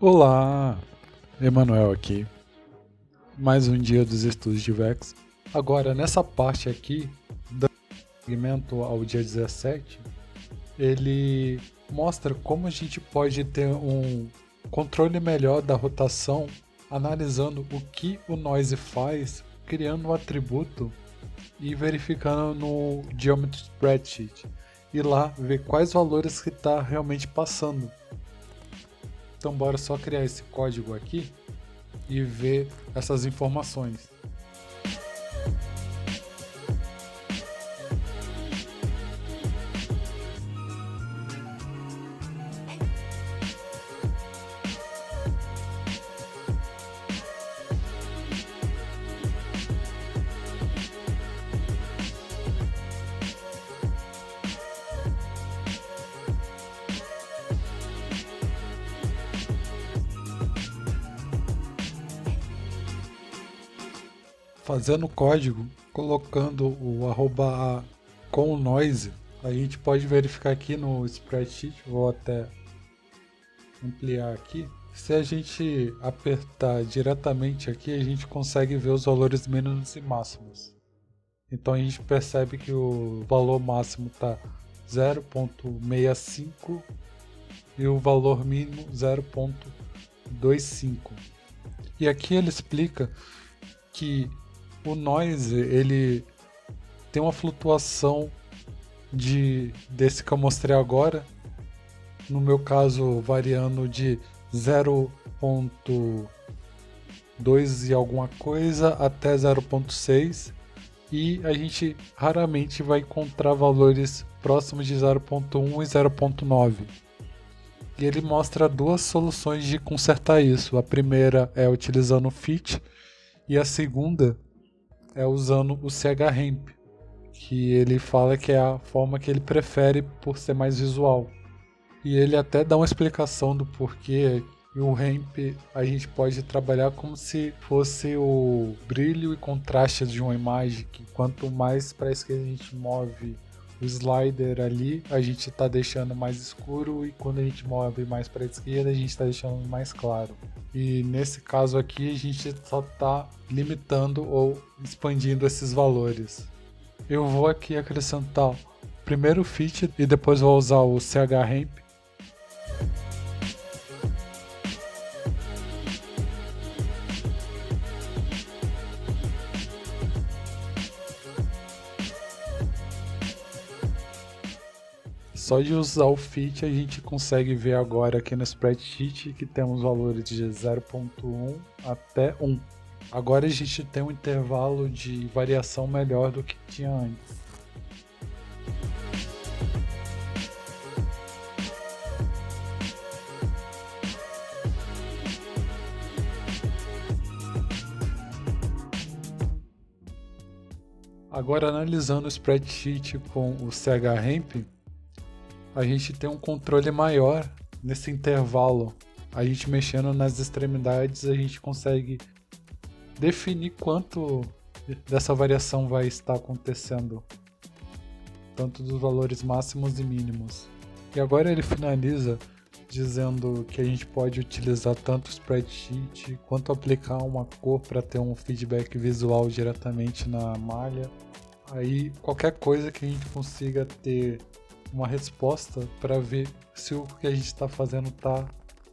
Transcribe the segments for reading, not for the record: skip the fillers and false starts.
Olá, Emanuel aqui. Mais um dia dos estudos de Vex. Agora, nessa parte aqui, do segmento ao dia 17, ele mostra como a gente pode ter um controle melhor da rotação, analisando o que o noise faz, criando um atributo e verificando no Geometry Spreadsheet. E lá ver quais valores que está realmente passando. Então bora só criar esse código aqui e ver essas informações. Fazendo o código, colocando o @a com o noise, a gente pode verificar aqui no spreadsheet, vou até ampliar aqui. Se a gente apertar diretamente aqui, a gente consegue ver os valores mínimos e máximos. Então a gente percebe que o valor máximo está 0.65 e o valor mínimo 0.25. E aqui ele explica que o noise ele tem uma flutuação desse que eu mostrei agora, no meu caso variando de 0.2 e alguma coisa até 0.6, e a gente raramente vai encontrar valores próximos de 0.1 e 0.9. E ele mostra duas soluções de consertar isso. A primeira é utilizando o fit e a segunda é usando o CHRAMP, que ele fala que é a forma que ele prefere por ser mais visual. E ele até dá uma explicação do porquê. E o ramp a gente pode trabalhar como se fosse o brilho e contraste de uma imagem, que quanto mais para a esquerda a gente move o slider ali, a gente está deixando mais escuro, e quando a gente move mais para a esquerda, a gente está deixando mais claro. E nesse caso aqui, a gente só está limitando ou expandindo esses valores. Eu vou aqui acrescentar primeiro o fit e depois vou usar o CHRAMP. Só de usar o fit a gente consegue ver agora aqui no spreadsheet que temos valores de 0.1 até 1. Agora a gente tem um intervalo de variação melhor do que tinha antes. Agora, analisando o spreadsheet com o CHRAMP, a gente tem um controle maior nesse intervalo. A gente mexendo nas extremidades, a gente consegue definir quanto dessa variação vai estar acontecendo, tanto dos valores máximos e mínimos. E agora ele finaliza dizendo que a gente pode utilizar tanto o spreadsheet quanto aplicar uma cor para ter um feedback visual diretamente na malha. Aí qualquer coisa que a gente consiga ter uma resposta para ver se o que a gente está fazendo está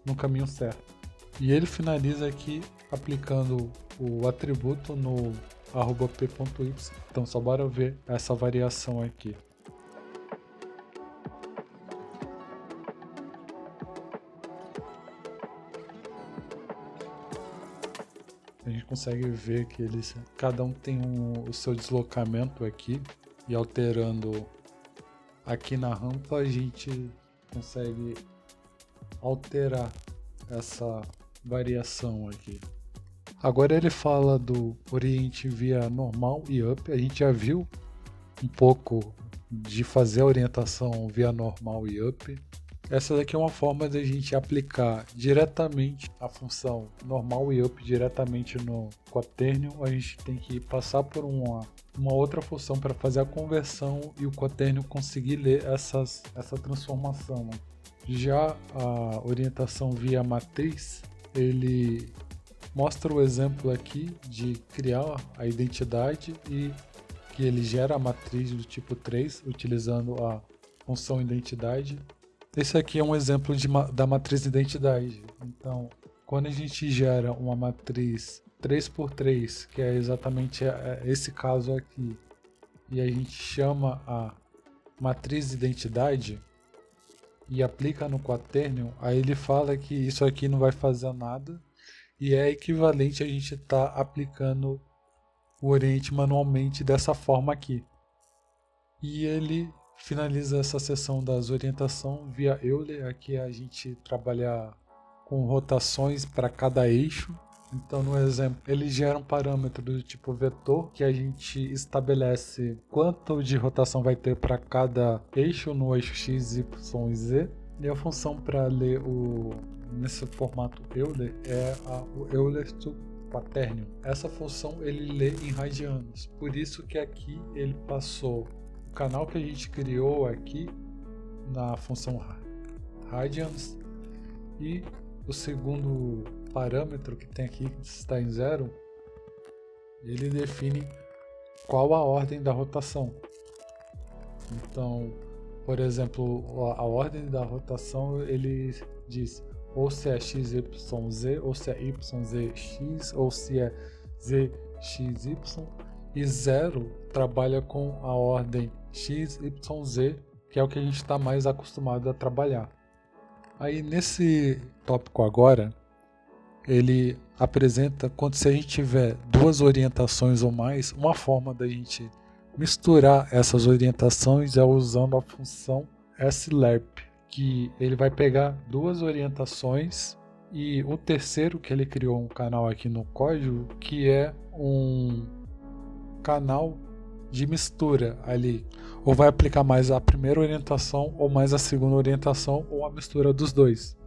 no caminho certo. E ele finaliza aqui aplicando o atributo no @p.y. Então só bora ver essa variação aqui. A gente consegue ver que cada um tem o seu deslocamento aqui, e alterando aqui na rampa a gente consegue alterar essa variação aqui. Agora ele fala do oriente via normal e up. A gente já viu um pouco de fazer a orientação via normal e up. Essa daqui é uma forma de a gente aplicar diretamente a função normal e up diretamente no quaternio. A gente tem que passar por uma outra função para fazer a conversão e o quaternio conseguir ler essa transformação. Já a orientação via matriz, ele mostra o exemplo aqui de criar a identidade e que ele gera a matriz do tipo 3 utilizando a função identidade. Esse aqui é um exemplo da matriz identidade. Então, quando a gente gera uma matriz 3x3, que é exatamente esse caso aqui, e a gente chama a matriz identidade e aplica no quaternion, aí ele fala que isso aqui não vai fazer nada e é equivalente a gente estar aplicando o oriente manualmente dessa forma aqui. E ele finaliza essa sessão das orientação via Euler. Aqui a gente trabalha com rotações para cada eixo. Então, no exemplo, ele gera um parâmetro do tipo vetor que a gente estabelece quanto de rotação vai ter para cada eixo no eixo x, y e z. E a função para ler nesse formato Euler é o Euler to quaternion. Essa função ele lê em radianos. Por isso que aqui ele passou o canal que a gente criou aqui na função radians e o segundo parâmetro que tem aqui, que está em 0, ele define qual a ordem da rotação. Então, por exemplo, a ordem da rotação ele diz ou se é x, y, z, ou se é y, z, x, ou se é z, x, y. E 0 trabalha com a ordem x, y, z, que é o que a gente está mais acostumado a trabalhar. Aí nesse tópico agora, ele apresenta quando se a gente tiver duas orientações ou mais, uma forma da gente misturar essas orientações é usando a função slerp, que ele vai pegar duas orientações e o terceiro que ele criou um canal aqui no código, que é um canal de mistura ali, ou vai aplicar mais a primeira orientação ou mais a segunda orientação ou a mistura dos dois.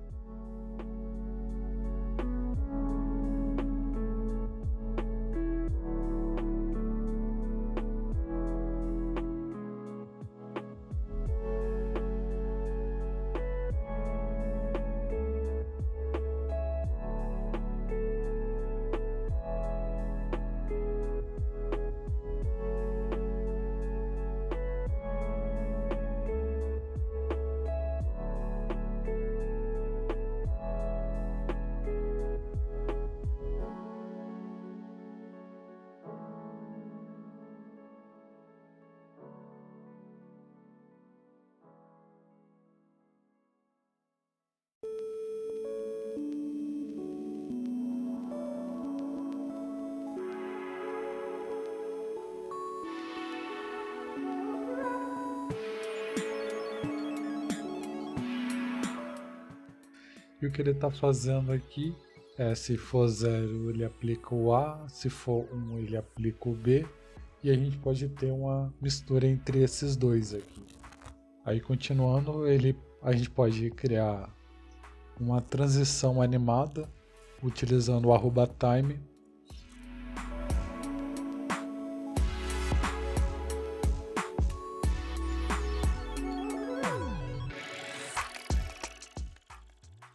E o que ele está fazendo aqui é, se for 0 ele aplica o A, se for 1 ele aplica o B, e a gente pode ter uma mistura entre esses dois aqui. Aí continuando, a gente pode criar uma transição animada utilizando o @time.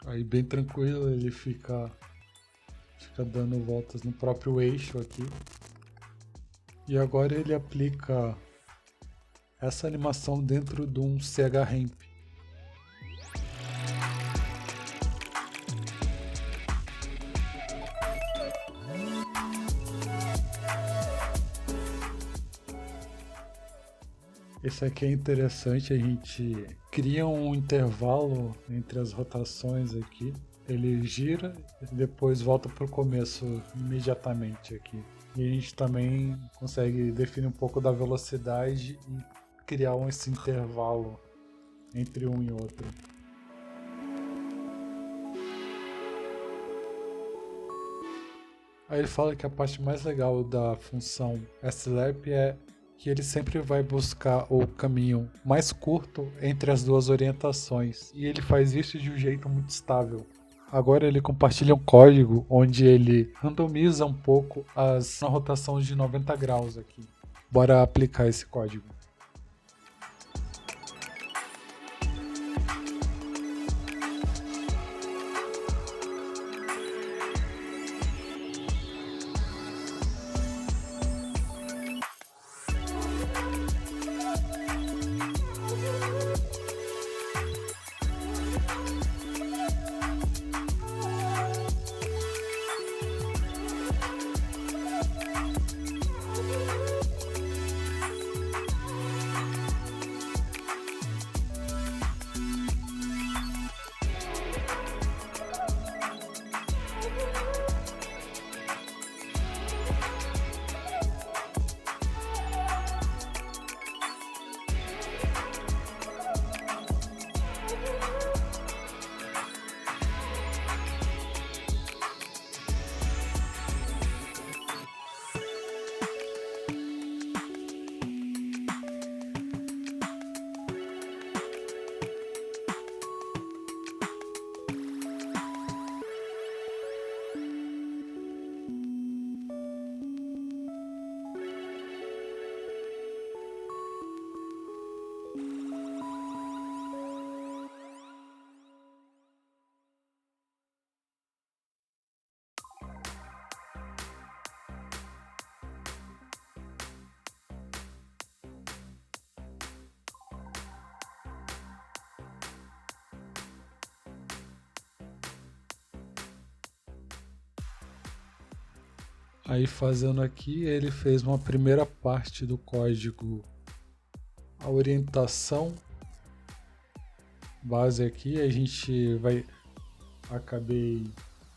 Aí bem tranquilo, ele fica dando voltas no próprio eixo aqui. E agora ele aplica essa animação dentro de um CH-ramp. Esse aqui é interessante, a gente cria um intervalo entre as rotações aqui. Ele gira e depois volta para o começo imediatamente aqui. E a gente também consegue definir um pouco da velocidade e criar esse intervalo entre um e outro. Aí ele fala que a parte mais legal da função slerp é que ele sempre vai buscar o caminho mais curto entre as duas orientações. E ele faz isso de um jeito muito estável. Agora ele compartilha um código onde ele randomiza um pouco a rotação de 90 graus aqui. Bora aplicar esse código. Aí fazendo aqui, ele fez uma primeira parte do código, a orientação base aqui. A gente acabei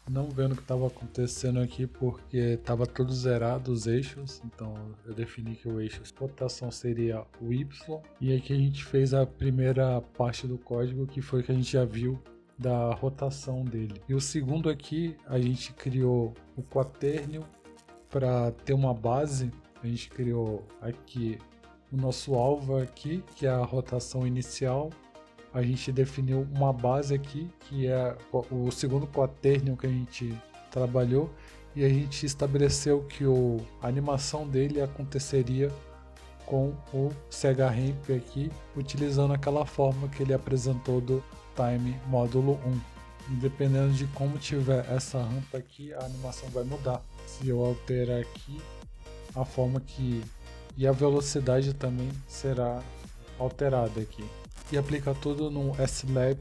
não vendo o que estava acontecendo aqui porque estava tudo zerado os eixos, então eu defini que o eixo de rotação seria o Y, e aqui a gente fez a primeira parte do código, que foi que a gente já viu da rotação dele. E o segundo aqui, a gente criou o quaternio para ter uma base. A gente criou aqui o nosso alvo aqui, que é a rotação inicial. A gente definiu uma base aqui, que é o segundo quaternio que a gente trabalhou, e a gente estabeleceu que a animação dele aconteceria com o CHRAMP aqui, utilizando aquela forma que ele apresentou do Time Módulo 1. Dependendo de como tiver essa rampa aqui, a animação vai mudar. Se eu alterar aqui, a forma que... e a velocidade também será alterada aqui. E aplica tudo no SLab,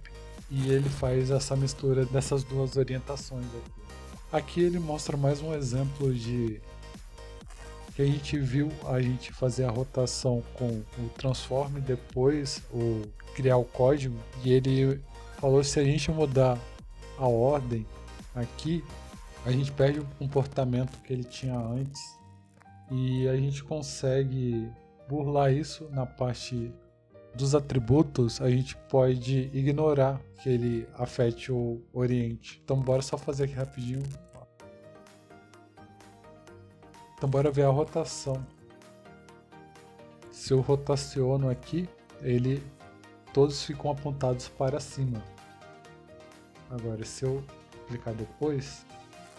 e ele faz essa mistura dessas duas orientações aqui. Aqui ele mostra mais um exemplo de que a gente viu a gente fazer a rotação com o transform, depois criar o código, e ele falou que se a gente mudar a ordem aqui, a gente perde o comportamento que ele tinha antes, e a gente consegue burlar isso na parte dos atributos. A gente pode ignorar que ele afete o oriente. Então bora só fazer aqui rapidinho. Então bora ver a rotação. Se eu rotaciono aqui, todos ficam apontados para cima. Agora se eu clicar depois,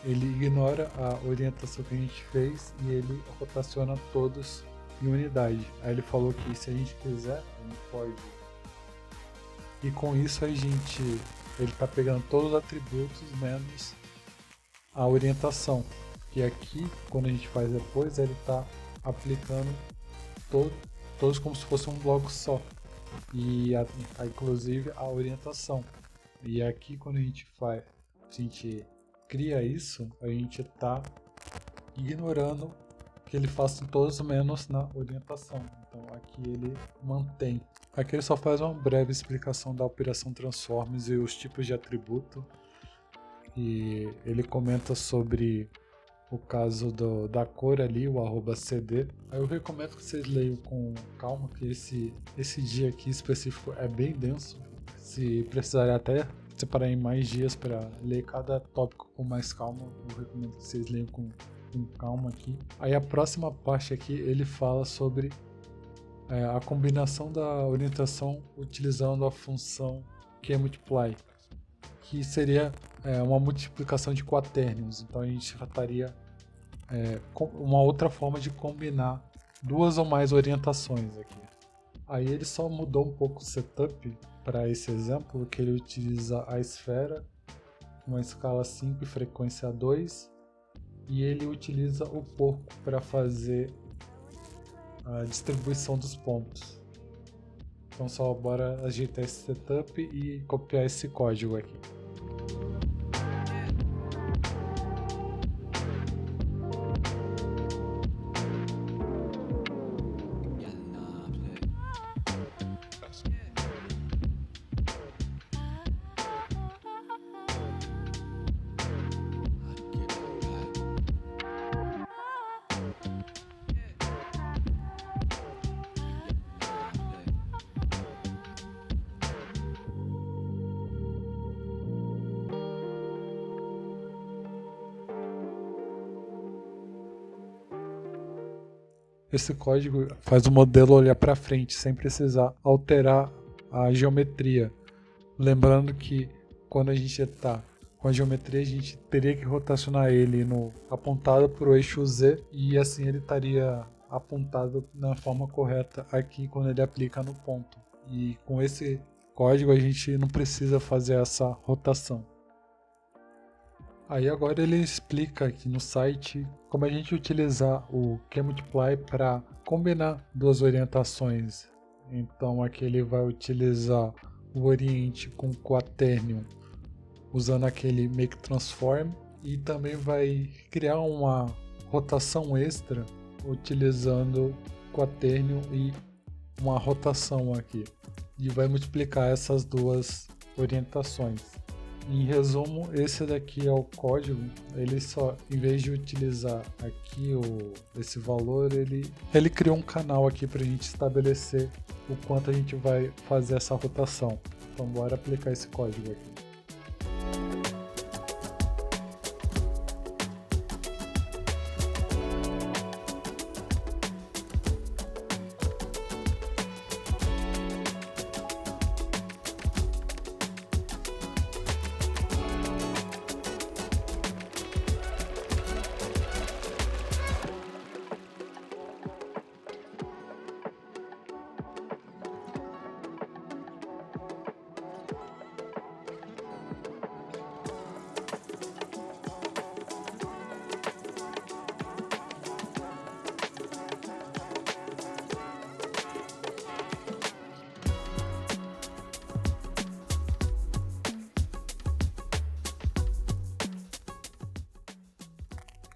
ele ignora a orientação que a gente fez e ele rotaciona todos em unidade. Aí ele falou que se a gente quiser, a gente pode. E com isso ele está pegando todos os atributos menos a orientação. E aqui, quando a gente faz depois, ele está aplicando todos como se fosse um bloco só. E inclusive a orientação. E aqui quando a gente cria isso, a gente está ignorando que ele faça todos menos na orientação. Então aqui ele mantém. Aqui ele só faz uma breve explicação da operação transforms e os tipos de atributo. E ele comenta sobre o caso da cor ali, o @cd. Aí eu recomendo que vocês leiam com calma, que esse dia aqui específico é bem denso. Se precisarem até separar em mais dias para ler cada tópico com mais calma, eu recomendo que vocês leiam com calma aqui. Aí a próxima parte aqui ele fala sobre a combinação da orientação utilizando a função QMultiply, que seria uma multiplicação de quaternions. Então a gente trataria uma outra forma de combinar duas ou mais orientações aqui. Aí ele só mudou um pouco o setup para esse exemplo, que ele utiliza a esfera, uma escala 5 e frequência 2, e ele utiliza o porco para fazer a distribuição dos pontos. Então só bora ajeitar esse setup e copiar esse código aqui. Esse código faz o modelo olhar para frente sem precisar alterar a geometria. Lembrando que quando a gente está com a geometria, a gente teria que rotacionar ele apontado para o eixo Z, e assim ele estaria apontado na forma correta aqui quando ele aplica no ponto. E com esse código a gente não precisa fazer essa rotação. Aí agora ele explica aqui no site como a gente utilizar o QMultiply para combinar duas orientações. Então aqui ele vai utilizar o oriente com quaternion usando aquele make transform, e também vai criar uma rotação extra utilizando quaternio e uma rotação aqui. E vai multiplicar essas duas orientações. Em resumo, esse daqui é o código. Ele só, em vez de utilizar aqui esse valor, ele criou um canal aqui para a gente estabelecer o quanto a gente vai fazer essa rotação. Então bora aplicar esse código aqui.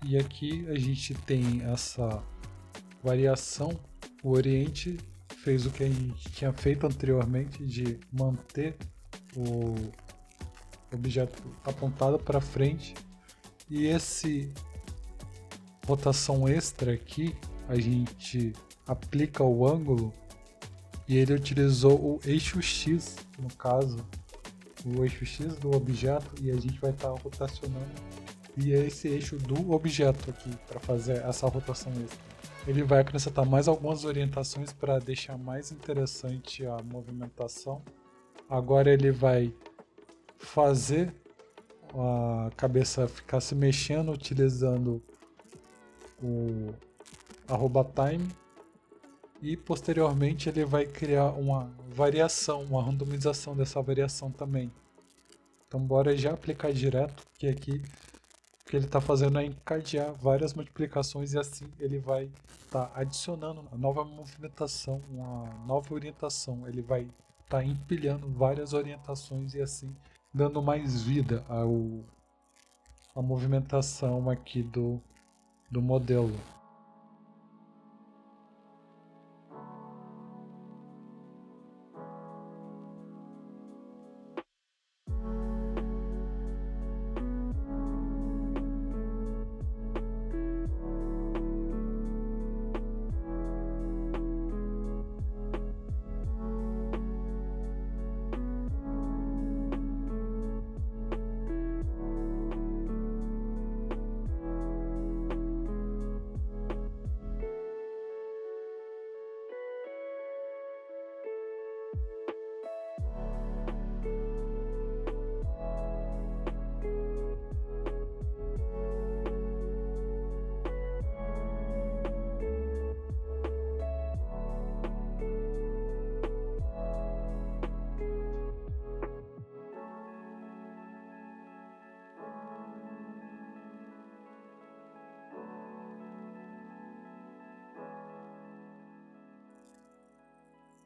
E aqui a gente tem essa variação. O Oriente fez o que a gente tinha feito anteriormente de manter o objeto apontado para frente. E esse rotação extra aqui, a gente aplica o ângulo e ele utilizou o eixo X, no caso, o eixo X do objeto, e a gente vai estar rotacionando via esse eixo do objeto aqui para fazer essa rotação extra. Ele vai acrescentar mais algumas orientações para deixar mais interessante a movimentação. Agora ele vai fazer a cabeça ficar se mexendo utilizando o @time, e posteriormente ele vai criar uma variação, uma randomização dessa variação também. Então bora já aplicar direto, que aqui o que ele está fazendo é encadear várias multiplicações, e assim ele vai estar adicionando uma nova movimentação, uma nova orientação. Ele vai estar empilhando várias orientações e assim dando mais vida à movimentação aqui do modelo.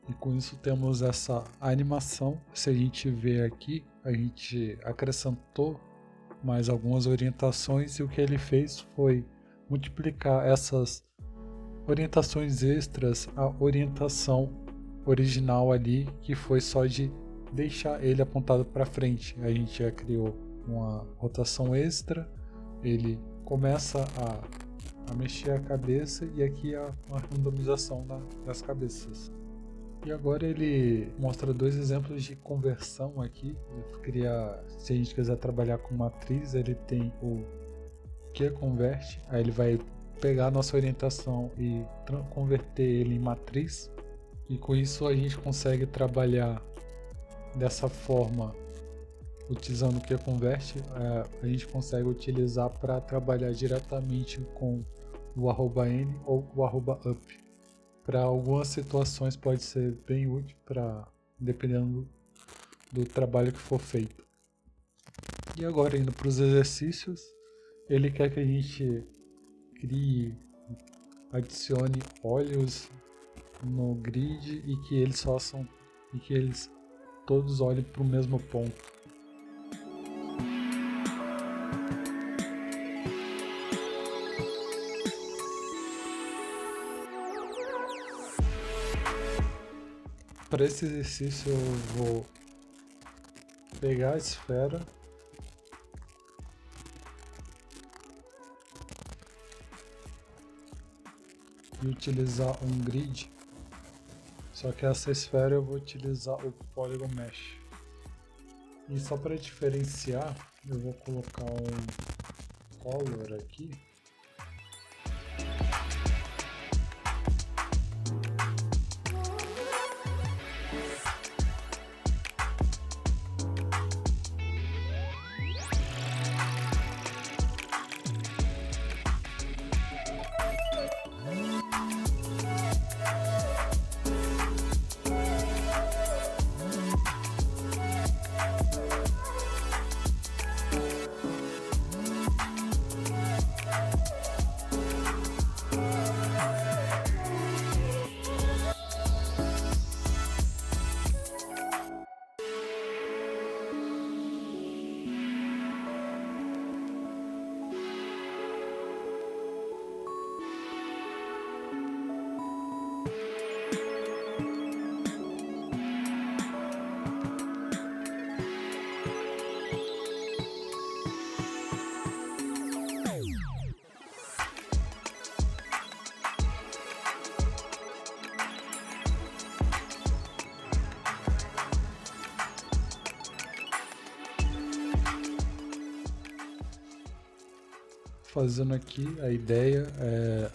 E com isso temos essa animação. Se a gente ver aqui, a gente acrescentou mais algumas orientações, e o que ele fez foi multiplicar essas orientações extras à orientação original ali, que foi só de deixar ele apontado para frente. A gente já criou uma rotação extra, ele começa a mexer a cabeça, e aqui há uma randomização das cabeças. E agora ele mostra dois exemplos de conversão aqui. Se a gente quiser trabalhar com matriz, ele tem o QConvert. Aí ele vai pegar a nossa orientação e converter ele em matriz. E com isso a gente consegue trabalhar dessa forma, utilizando o QConvert. A gente consegue utilizar para trabalhar diretamente com o @n ou o @up. Para algumas situações pode ser bem útil, dependendo do trabalho que for feito. E agora, indo para os exercícios, ele quer que a gente adicione olhos no grid e que eles todos olhem para o mesmo ponto. Para esse exercício eu vou pegar a esfera e utilizar um grid, só que essa esfera eu vou utilizar o Polygon Mesh. E só para diferenciar, eu vou colocar um color aqui. Fazendo aqui, a ideia é,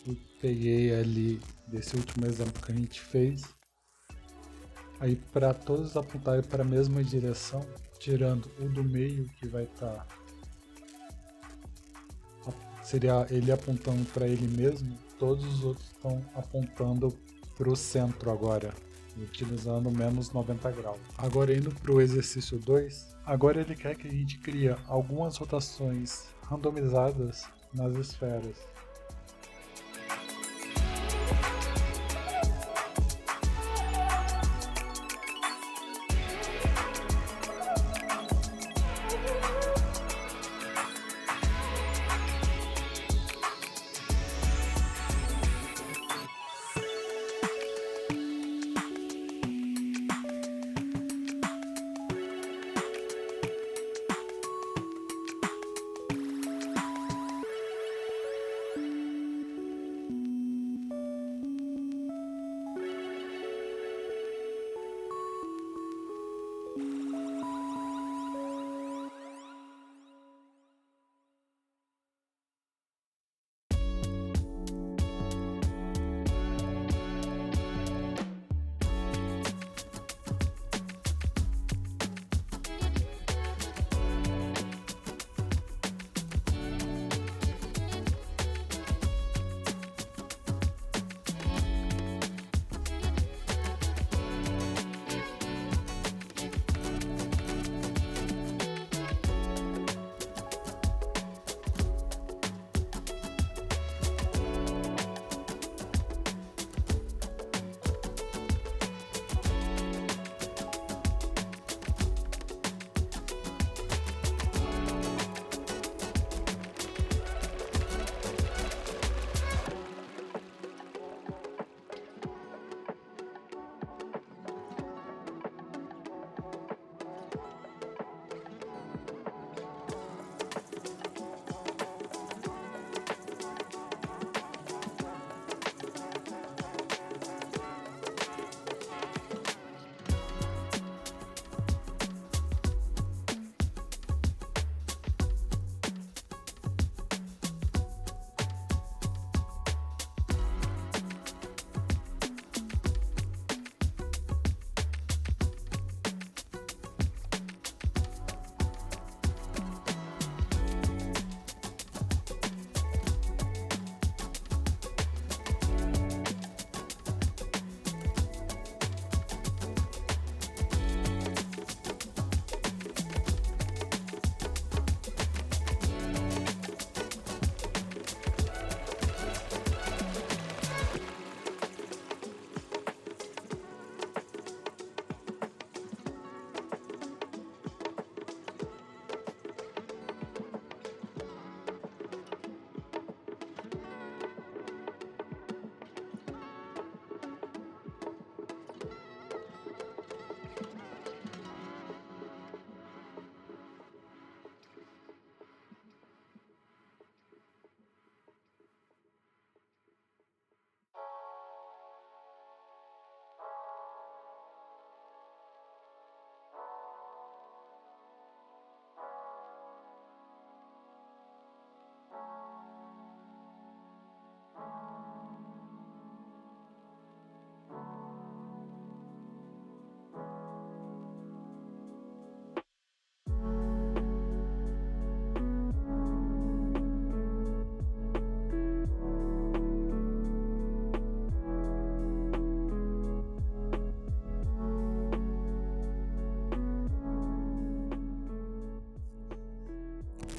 eu peguei ali desse último exemplo que a gente fez, aí para todos apontarem para a mesma direção, tirando o do meio que vai estar, seria ele apontando para ele mesmo, todos os outros estão apontando para o centro agora, utilizando menos 90 graus. Agora indo para o exercício 2, agora ele quer que a gente crie algumas rotações randomizadas nas esferas.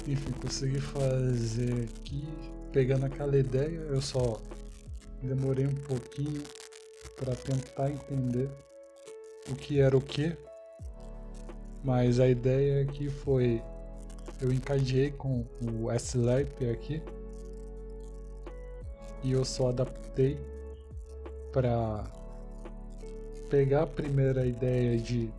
Enfim, consegui fazer aqui, pegando aquela ideia, eu só demorei um pouquinho para tentar entender o que era o que, mas a ideia aqui foi, eu encadeei com o SLAP aqui e eu só adaptei para pegar a primeira ideia de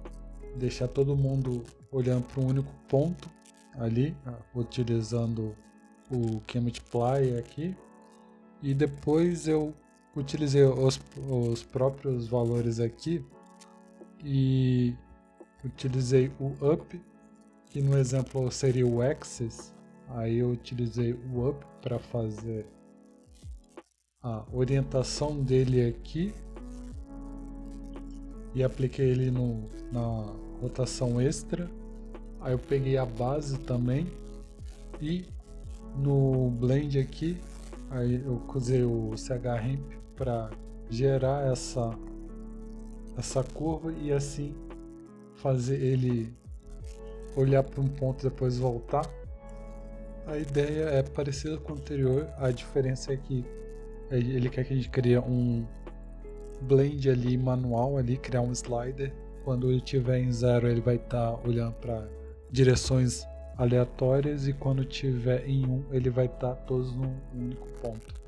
deixar todo mundo olhando para um único ponto ali, utilizando o QMultiply aqui, e depois eu utilizei os próprios valores aqui e utilizei o up, que no exemplo seria o axis, aí eu utilizei o up para fazer a orientação dele aqui e apliquei ele na rotação extra. Aí eu peguei a base também e no blend aqui, aí eu usei o CHRAMP para gerar essa curva e assim fazer ele olhar para um ponto e depois voltar. A ideia é parecida com o anterior, a diferença é que ele quer que a gente crie um blend ali manual, ali, criar um slider. Quando ele estiver em 0 ele vai estar olhando para direções aleatórias e quando estiver em 1 ele vai estar todos num único ponto.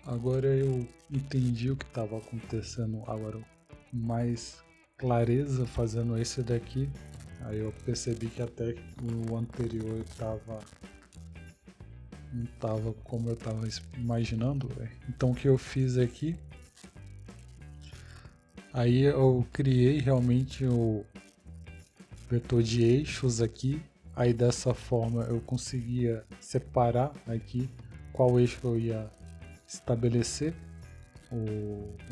Agora eu entendi o que estava acontecendo agora com mais clareza fazendo esse daqui. Aí eu percebi que até o anterior não estava como eu estava imaginando. Então o que eu fiz aqui, aí eu criei realmente o vetor de eixos aqui. Aí dessa forma eu conseguia separar aqui qual eixo eu ia estabelecer,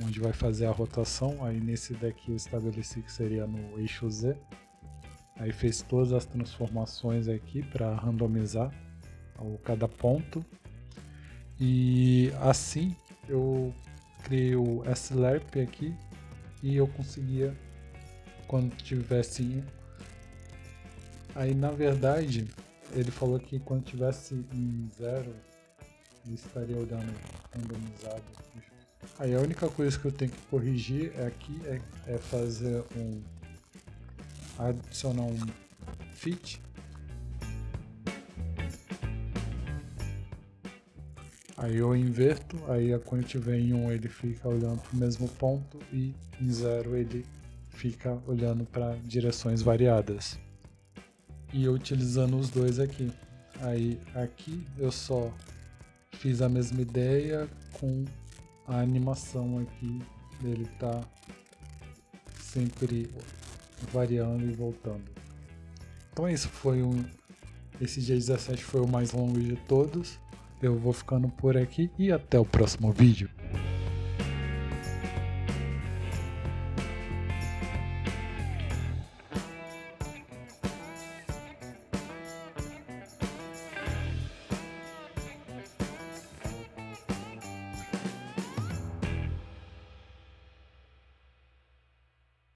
onde vai fazer a rotação. Aí nesse daqui eu estabeleci que seria no eixo Z. Aí fez todas as transformações aqui para randomizar cada ponto. E assim eu criei o SLARP aqui e eu conseguia, quando tivesse aí na verdade ele falou que quando tivesse em 0 ele estaria olhando randomizado. Aí a única coisa que eu tenho que corrigir aqui é fazer adicionar um fit Aí eu inverto, aí quando tiver em 1 ele fica olhando para o mesmo ponto e em 0 ele fica olhando para direções variadas. E eu utilizando os dois aqui. Aí aqui eu só fiz a mesma ideia com a animação aqui dele tá sempre variando e voltando. Então é isso, esse dia 17 foi o mais longo de todos. Eu vou ficando por aqui e até o próximo vídeo.